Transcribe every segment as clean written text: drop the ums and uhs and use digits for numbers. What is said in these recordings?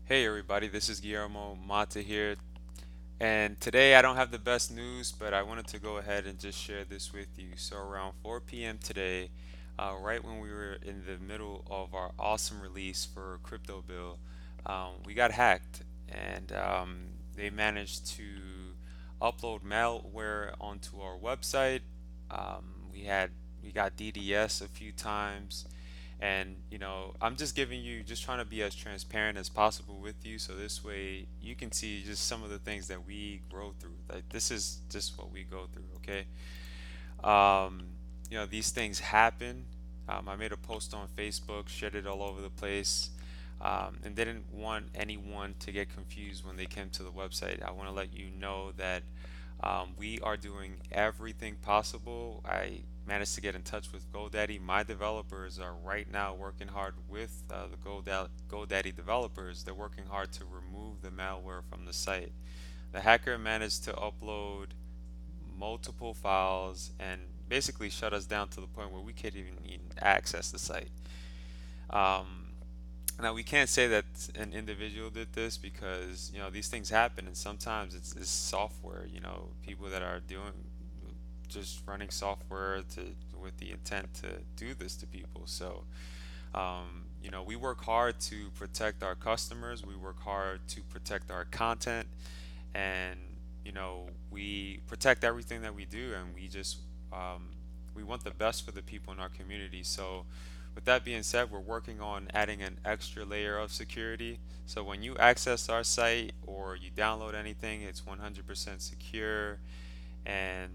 Hey everybody, this is Guillermo Mata here, and today I don't have the best news, but I wanted to go ahead and just share this with you. So around 4 p.m. today, right when we were in the middle of our awesome release for Crypto Bill, we got hacked, and they managed to upload malware onto our website. We got DDS a few times, and I'm just giving you, just trying to be as transparent as possible with you, so this way you can see just some of the things that we grow through. Like, this is just what we go through, okay? um, these things happen. I made a post on Facebook, shared it all over the place, and didn't want anyone to get confused when they came to the website. I want to let you know that we are doing everything possible. I managed to get in touch with GoDaddy. My developers are right now working hard with the GoDaddy developers. They're working hard to remove the malware from the site. The hacker managed to upload multiple files and basically shut us down to the point where we can't even access the site. Um, Now we can't say that an individual did this, because these things happen, and sometimes it's software. People that are doing, just running software with the intent to do this to people. So we work hard to protect our customers. We work hard to protect our content, and we protect everything that we do, and um, we want the best for the people in our community. So with that being said, we're working on adding an extra layer of security. So when you access our site or you download anything, it's 100% secure, and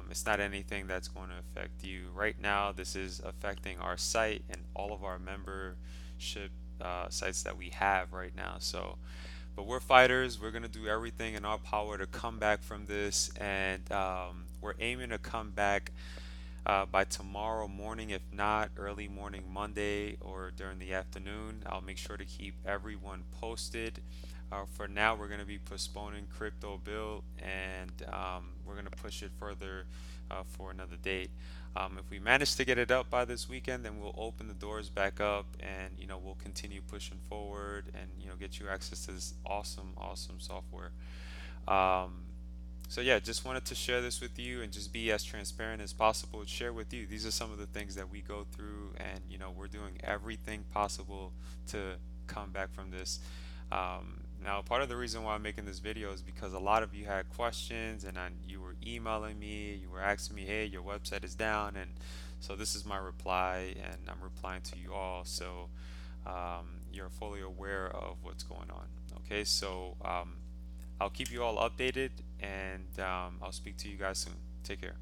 it's not anything that's going to affect you. Right now, this is affecting our site and all of our membership sites that we have right now. So, but we're fighters. We're going to do everything in our power to come back from this, and we're aiming to come back by tomorrow morning, if not early morning Monday or during the afternoon. I'll make sure to keep everyone posted. For now, we're going to be postponing Crypto Bill, and we're going to push it further for another date. If we manage to get it up by this weekend, then we'll open the doors back up, and we'll continue pushing forward, and get you access to this awesome, awesome software. Um, so yeah, just wanted to share this with you and just be as transparent as possible. Share with you. These are some of the things that we go through, and we're doing everything possible to come back from this. Now, part of the reason why I'm making this video is because a lot of you had questions, and you were emailing me, you were asking me, hey, your website is down, and so this is my reply, and I'm replying to you all, so you're fully aware of what's going on. Okay, so I'll keep you all updated, and I'll speak to you guys soon. Take care.